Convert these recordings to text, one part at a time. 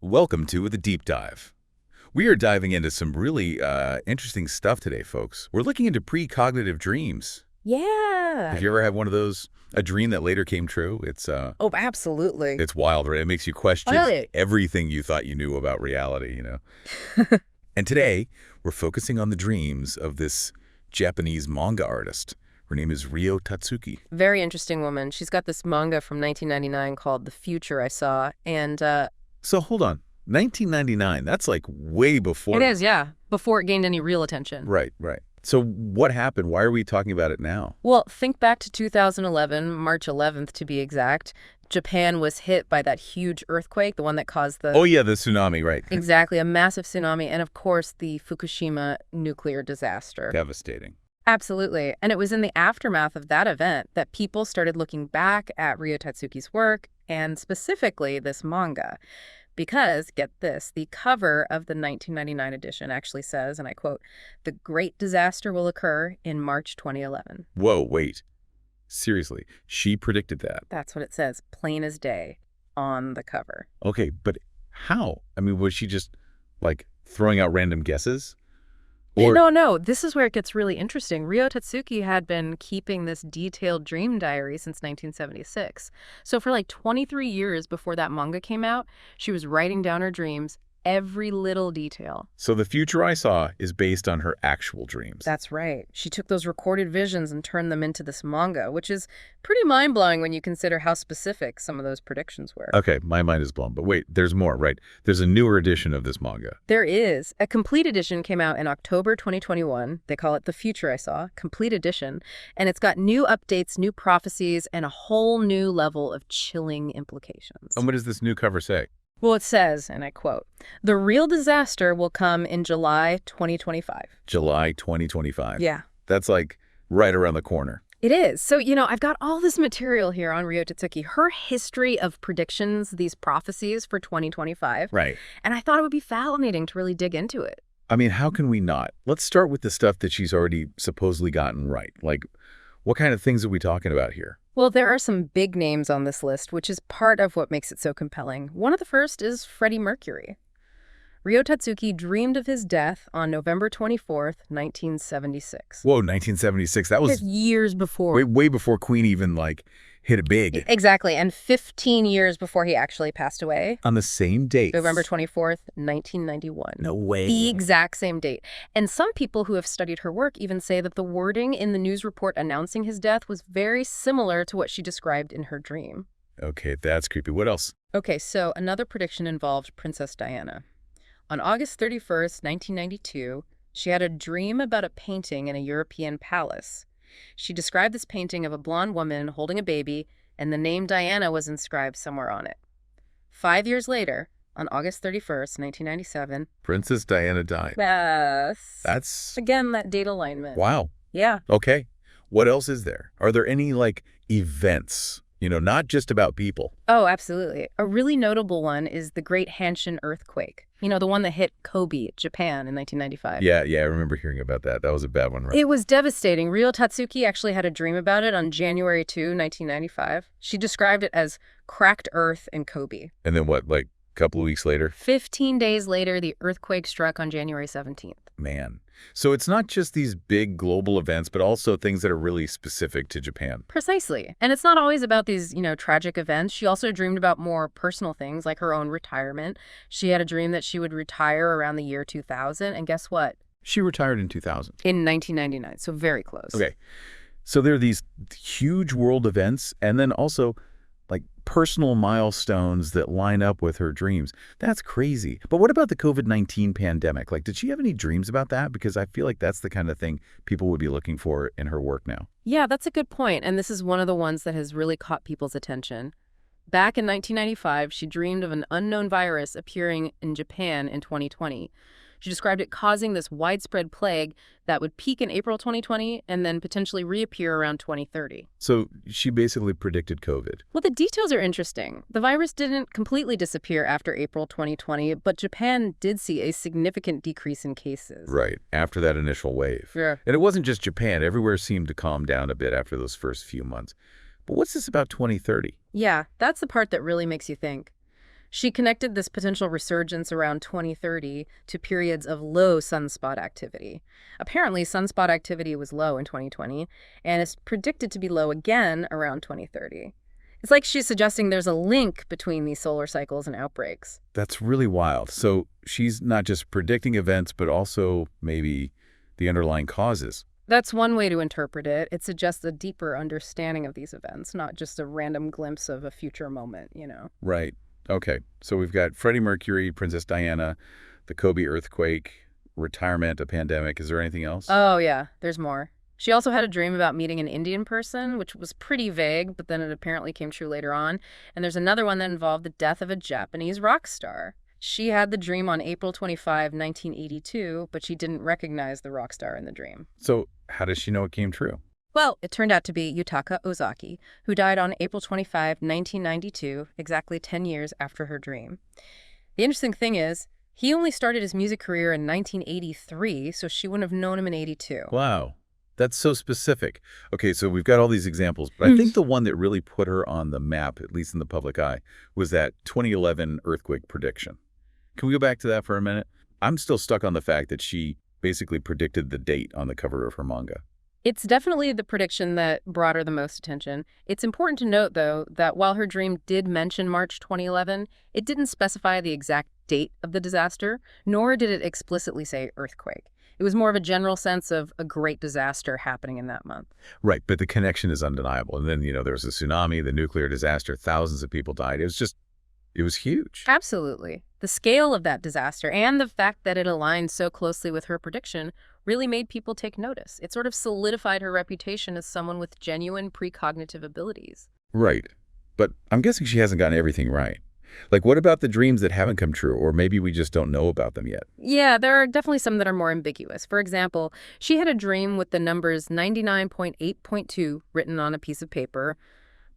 Welcome to The Deep Dive. We are diving into some really interesting stuff today, folks. We're looking into precognitive dreams. Yeah. Have you ever had one of those, a dream that later came true? Oh, absolutely. It's wild, right? It makes you question everything you thought you knew about reality, And today, we're focusing on the dreams of this Japanese manga artist. Her name is Ryo Tatsuki. Very interesting woman. She's got this manga from 1999 called TheFutureISaw, and So hold on. 1999, that's like way before. It is, yeah, before it gained any real attention. Right. So what happened? Why are we talking about it now? Well, think back to 2011, March 11th to be exact. Japan was hit by that huge earthquake, the one that caused the... Oh, yeah, the tsunami, right. Exactly, a massive tsunami, and of course, the Fukushima nuclear disaster. Devastating. Absolutely. And it was in the aftermath of that event that people started looking back at Ryo Tatsuki's work, and specifically this manga. Because, get this, the cover of the 1999 edition actually says, and I quote, "The great disaster will occur in March 2011. Whoa, wait. Seriously, she predicted that? That's what it says, plain as day, on the cover. Okay, but how? I mean, was she just, like, throwing out random guesses? Or... No. This is where it gets really interesting. Ryo Tatsuki had been keeping this detailed dream diary since 1976. So for like 23 years before that manga came out, she was writing down her dreams, every little detail. So The Future I Saw is based on her actual dreams. That's right. She took those recorded visions and turned them into this manga, which is pretty mind-blowing when you consider how specific some of those predictions were. Okay, my mind is blown. But wait, there's more, right? There's a newer edition of this manga. There is. A complete edition came out in October 2021. They call it The Future I Saw, complete edition. And it's got new updates, new prophecies, and a whole new level of chilling implications. And what does this new cover say? Well, it says, and I quote, "The real disaster will come in July 2025. July 2025. Yeah. That's like right around the corner. It is. So, I've got all this material here on Ryo Tatsuki, her history of predictions, these prophecies for 2025. Right. And I thought it would be fascinating to really dig into it. I mean, how can we not? Let's start with the stuff that she's already supposedly gotten right. Like, what kind of things are we talking about here? Well, there are some big names on this list, which is part of what makes it so compelling. One of the first is Freddie Mercury. Ryo Tatsuki dreamed of his death on November 24th, 1976. Whoa, 1976. That was years before. Way before Queen even, hit it big. Exactly, and 15 years before he actually passed away. On the same date. November 24th, 1991. No way. The exact same date. And some people who have studied her work even say that the wording in the news report announcing his death was very similar to what she described in her dream. Okay, that's creepy. What else? Okay, so another prediction involved Princess Diana. On August 31st, 1992, she had a dream about a painting in a European palace. She described this painting of a blonde woman holding a baby, and the name Diana was inscribed somewhere on it. 5 years later, on August 31st, 1997... Princess Diana died. Yes. That's... Again, that date alignment. Wow. Yeah. Okay. What else is there? Are there any, events? Not just about people. Oh, absolutely. A really notable one is the Great Hanshin earthquake. The one that hit Kobe, Japan, in 1995. Yeah, I remember hearing about that. That was a bad one, right? It was devastating. Ryo Tatsuki actually had a dream about it on January 2, 1995. She described it as cracked earth in Kobe. And then what, a couple of weeks later? 15 days later, the earthquake struck on January 17th. Man. So it's not just these big global events, but also things that are really specific to Japan. Precisely. And it's not always about these, tragic events. She also dreamed about more personal things like her own retirement. She had a dream that she would retire around the year 2000. And guess what? She retired in 2000. In 1999. So very close. Okay. So there are these huge world events and then also personal milestones that line up with her dreams. That's crazy. But what about the COVID-19 pandemic? Did she have any dreams about that? Because I feel like that's the kind of thing people would be looking for in her work now. Yeah, that's a good point. And this is one of the ones that has really caught people's attention. Back in 1995, she dreamed of an unknown virus appearing in Japan in 2020. She described it causing this widespread plague that would peak in April 2020 and then potentially reappear around 2030. So she basically predicted COVID. Well, the details are interesting. The virus didn't completely disappear after April 2020, but Japan did see a significant decrease in cases. Right, after that initial wave. Yeah. And it wasn't just Japan. Everywhere seemed to calm down a bit after those first few months. But what's this about 2030? Yeah, that's the part that really makes you think. She connected this potential resurgence around 2030 to periods of low sunspot activity. Apparently, sunspot activity was low in 2020, and is predicted to be low again around 2030. It's like she's suggesting there's a link between these solar cycles and outbreaks. That's really wild. So she's not just predicting events, but also maybe the underlying causes. That's one way to interpret it. It suggests a deeper understanding of these events, not just a random glimpse of a future moment. Right. Okay. So we've got Freddie Mercury, Princess Diana, the Kobe earthquake, retirement, a pandemic. Is there anything else? Oh, yeah, there's more. She also had a dream about meeting an Indian person, which was pretty vague, but then it apparently came true later on. And there's another one that involved the death of a Japanese rock star. She had the dream on April 25, 1982, but she didn't recognize the rock star in the dream. So how does she know it came true? Well, it turned out to be Yutaka Ozaki, who died on April 25, 1992, exactly 10 years after her dream. The interesting thing is, he only started his music career in 1983, so she wouldn't have known him in 82. Wow. That's so specific. Okay, so we've got all these examples, but I think the one that really put her on the map, at least in the public eye, was that 2011 earthquake prediction. Can we go back to that for a minute? I'm still stuck on the fact that she basically predicted the date on the cover of her manga. It's definitely the prediction that brought her the most attention. It's important to note, though, that while her dream did mention March 2011, it didn't specify the exact date of the disaster, nor did it explicitly say earthquake. It was more of a general sense of a great disaster happening in that month. Right, but the connection is undeniable. And then, there was a tsunami, the nuclear disaster, thousands of people died. It was huge. Absolutely. The scale of that disaster and the fact that it aligned so closely with her prediction really made people take notice. It sort of solidified her reputation as someone with genuine precognitive abilities. Right. But I'm guessing she hasn't gotten everything right. Like, what about the dreams that haven't come true, or maybe we just don't know about them yet? Yeah, there are definitely some that are more ambiguous. For example, she had a dream with the numbers 99.8.2 written on a piece of paper,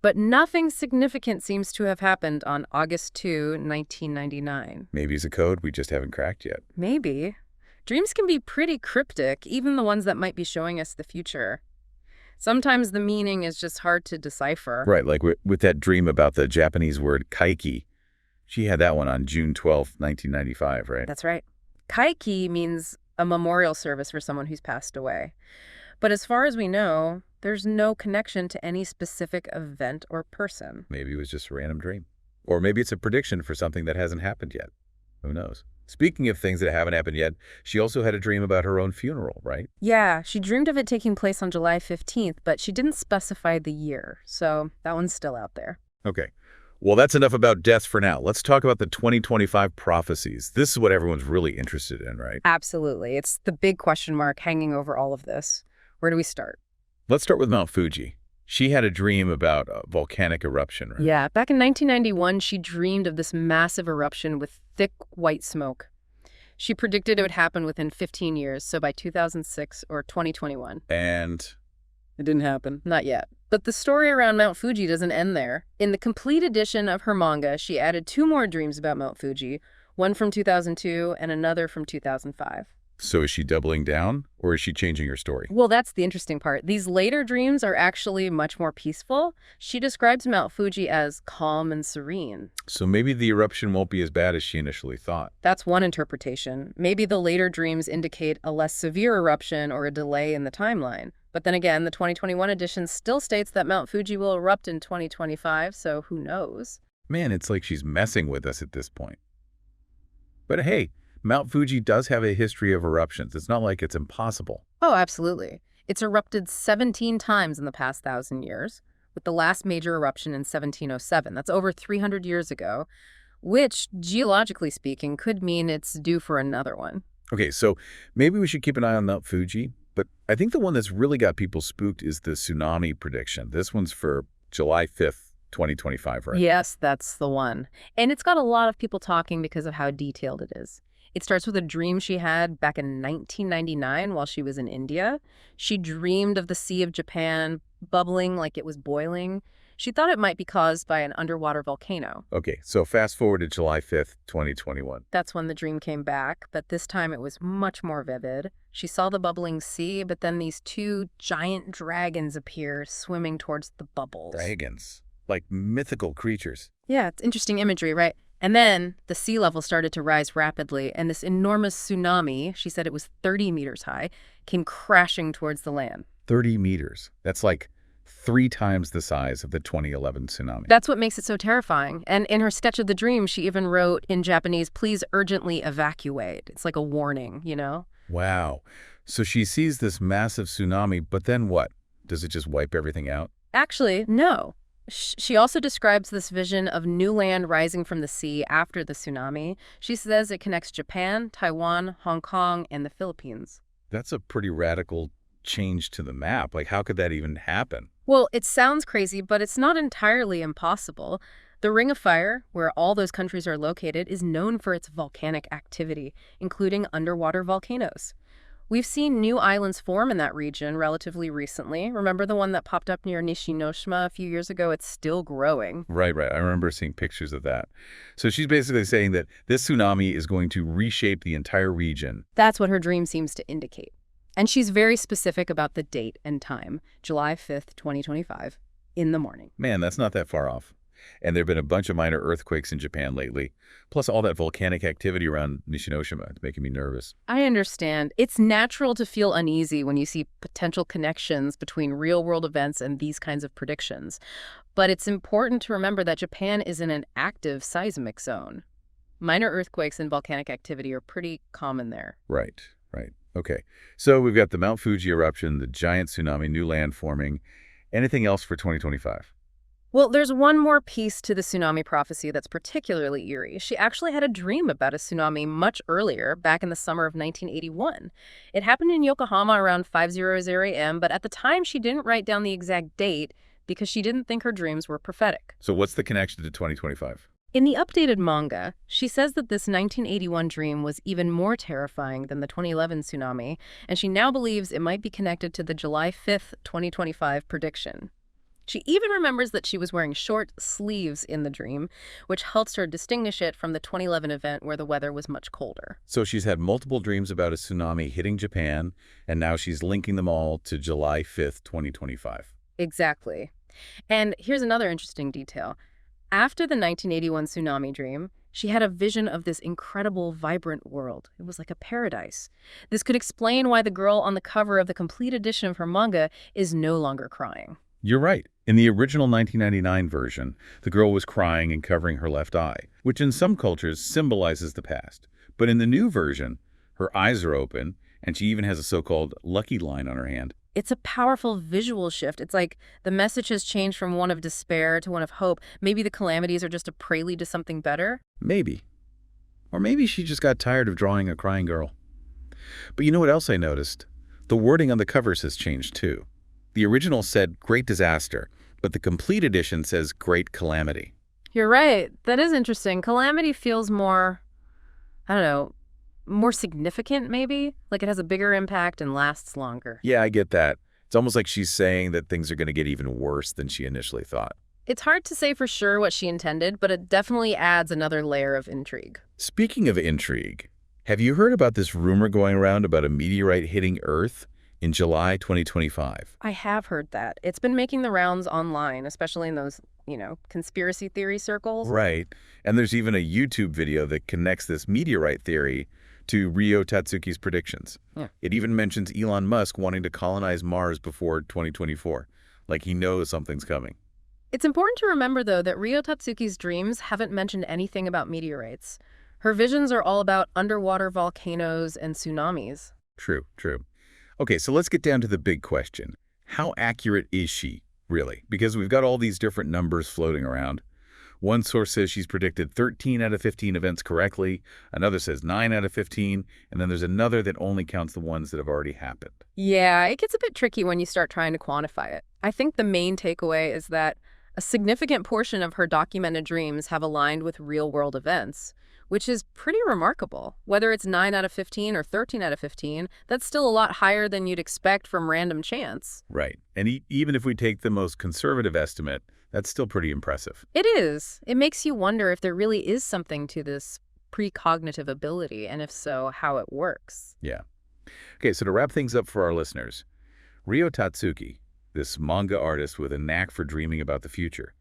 but nothing significant seems to have happened on August 2, 1999. Maybe it's a code we just haven't cracked yet. Maybe. Dreams can be pretty cryptic, even the ones that might be showing us the future. Sometimes the meaning is just hard to decipher. Right, like with that dream about the Japanese word kaiki. She had that one on June 12, 1995, right? That's right. Kaiki means a memorial service for someone who's passed away. But as far as we know, there's no connection to any specific event or person. Maybe it was just a random dream. Or maybe it's a prediction for something that hasn't happened yet. Who knows? Speaking of things that haven't happened yet, she also had a dream about her own funeral, right? Yeah, she dreamed of it taking place on July 15th, but she didn't specify the year. So that one's still out there. Okay. Well, that's enough about death for now. Let's talk about the 2025 prophecies. This is what everyone's really interested in, right? Absolutely. It's the big question mark hanging over all of this. Where do we start? Let's start with Mount Fuji. She had a dream about a volcanic eruption, right? Yeah, back in 1991, she dreamed of this massive eruption with thick white smoke. She predicted it would happen within 15 years, so by 2006 or 2021. And it didn't happen. Not yet. But the story around Mount Fuji doesn't end there. In the complete edition of her manga, she added 2 more dreams about Mount Fuji, one from 2002 and another from 2005. So is she doubling down, or is she changing her story? Well, that's the interesting part. These later dreams are actually much more peaceful. She describes Mount Fuji as calm and serene. So maybe the eruption won't be as bad as she initially thought. That's one interpretation. Maybe the later dreams indicate a less severe eruption or a delay in the timeline. But then again, the 2021 edition still states that Mount Fuji will erupt in 2025, so who knows? Man, it's like she's messing with us at this point. But hey, Mount Fuji does have a history of eruptions. It's not like it's impossible. Oh, absolutely. It's erupted 17 times in the past 1,000 years, with the last major eruption in 1707. That's over 300 years ago, which, geologically speaking, could mean it's due for another one. Okay, so maybe we should keep an eye on Mount Fuji, but I think the one that's really got people spooked is the tsunami prediction. This one's for July 5th, 2025, right? Yes, that's the one. And it's got a lot of people talking because of how detailed it is. It starts with a dream she had back in 1999 while she was in India. She dreamed of the Sea of Japan bubbling like it was boiling. She thought it might be caused by an underwater volcano. Okay, so fast forward to July 5th, 2021. That's when the dream came back, but this time it was much more vivid. She saw the bubbling sea, but then these 2 giant dragons appear swimming towards the bubbles. Dragons, like mythical creatures. Yeah, it's interesting imagery, right? And then the sea level started to rise rapidly, and this enormous tsunami, she said it was 30 meters high, came crashing towards the land. 30 meters. That's like 3 times the size of the 2011 tsunami. That's what makes it so terrifying. And in her sketch of the dream, she even wrote in Japanese, "Please urgently evacuate." It's like a warning, you know? Wow. So she sees this massive tsunami, but then what? Does it just wipe everything out? Actually, no. She also describes this vision of new land rising from the sea after the tsunami. She says it connects Japan, Taiwan, Hong Kong, and the Philippines. That's a pretty radical change to the map. Like, how could that even happen? Well, it sounds crazy, but it's not entirely impossible. The Ring of Fire, where all those countries are located, is known for its volcanic activity, including underwater volcanoes. We've seen new islands form in that region relatively recently. Remember the one that popped up near Nishinoshima a few years ago? It's still growing. Right. I remember seeing pictures of that. So she's basically saying that this tsunami is going to reshape the entire region. That's what her dream seems to indicate. And she's very specific about the date and time, July 5th, 2025, in the morning. Man, that's not that far off. And there have been a bunch of minor earthquakes in Japan lately, plus all that volcanic activity around Nishinoshima. It's making me nervous. I understand. It's natural to feel uneasy when you see potential connections between real-world events and these kinds of predictions. But it's important to remember that Japan is in an active seismic zone. Minor earthquakes and volcanic activity are pretty common there. Right. Okay. So we've got the Mount Fuji eruption, the giant tsunami, new land forming. Anything else for 2025? Well, there's one more piece to the tsunami prophecy that's particularly eerie. She actually had a dream about a tsunami much earlier, back in the summer of 1981. It happened in Yokohama around 5:00 a.m., but at the time she didn't write down the exact date because she didn't think her dreams were prophetic. So what's the connection to 2025? In the updated manga, she says that this 1981 dream was even more terrifying than the 2011 tsunami, and she now believes it might be connected to the July 5th, 2025 prediction. She even remembers that she was wearing short sleeves in the dream, which helps her distinguish it from the 2011 event where the weather was much colder. So she's had multiple dreams about a tsunami hitting Japan, and now she's linking them all to July 5th, 2025. Exactly. And here's another interesting detail. After the 1981 tsunami dream, she had a vision of this incredible, vibrant world. It was like a paradise. This could explain why the girl on the cover of the complete edition of her manga is no longer crying. You're right. In the original 1999 version, the girl was crying and covering her left eye, which in some cultures symbolizes the past. But in the new version, her eyes are open, and she even has a so-called lucky line on her hand. It's a powerful visual shift. It's like the message has changed from one of despair to one of hope. Maybe the calamities are just a prelude to something better? Maybe. Or maybe she just got tired of drawing a crying girl. But you know what else I noticed? The wording on the covers has changed too. The original said Great Disaster, but the complete edition says Great Calamity. You're right. That is interesting. Calamity feels more, I don't know, more significant maybe? Like it has a bigger impact and lasts longer. Yeah, I get that. It's almost like she's saying that things are going to get even worse than she initially thought. It's hard to say for sure what she intended, but it definitely adds another layer of intrigue. Speaking of intrigue, have you heard about this rumor going around about a meteorite hitting Earth in July 2025? I have heard that. It's been making the rounds online, especially in those, conspiracy theory circles. Right. And there's even a YouTube video that connects this meteorite theory to Ryo Tatsuki's predictions. Yeah. It even mentions Elon Musk wanting to colonize Mars before 2024. Like he knows something's coming. It's important to remember, though, that Ryo Tatsuki's dreams haven't mentioned anything about meteorites. Her visions are all about underwater volcanoes and tsunamis. True. Okay, so let's get down to the big question. How accurate is she, really? Because we've got all these different numbers floating around. One source says she's predicted 13 out of 15 events correctly, another says 9 out of 15, and then there's another that only counts the ones that have already happened. Yeah, it gets a bit tricky when you start trying to quantify it. I think the main takeaway is that a significant portion of her documented dreams have aligned with real-world events, which is pretty remarkable. Whether it's 9 out of 15 or 13 out of 15, that's still a lot higher than you'd expect from random chance. Right. And even if we take the most conservative estimate, that's still pretty impressive. It is. It makes you wonder if there really is something to this precognitive ability, and if so, how it works. Yeah. Okay, so to wrap things up for our listeners, Ryo Tatsuki, this manga artist with a knack for dreaming about the future,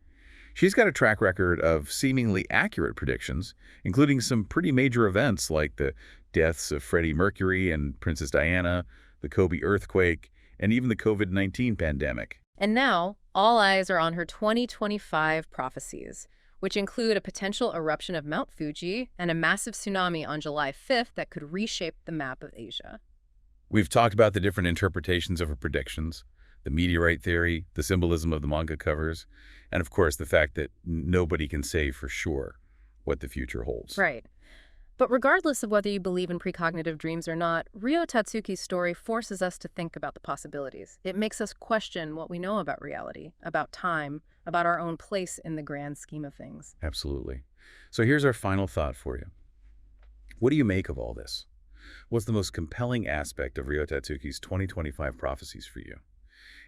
She's got a track record of seemingly accurate predictions, including some pretty major events like the deaths of Freddie Mercury and Princess Diana, the Kobe earthquake, and even the COVID-19 pandemic. And now, all eyes are on her 2025 prophecies, which include a potential eruption of Mount Fuji and a massive tsunami on July 5th that could reshape the map of Asia. We've talked about the different interpretations of her predictions, the meteorite theory, the symbolism of the manga covers, and of course the fact that nobody can say for sure what the future holds. Right. But regardless of whether you believe in precognitive dreams or not, Ryo Tatsuki's story forces us to think about the possibilities. It makes us question what we know about reality, about time, about our own place in the grand scheme of things. Absolutely. So here's our final thought for you. What do you make of all this? What's the most compelling aspect of Ryo Tatsuki's 2025 prophecies for you?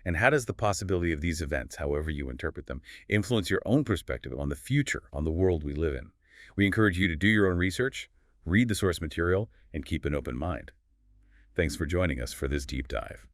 And how does the possibility of these events, however you interpret them, influence your own perspective on the future, on the world we live in? We encourage you to do your own research, read the source material, and keep an open mind. Thanks for joining us for this deep dive.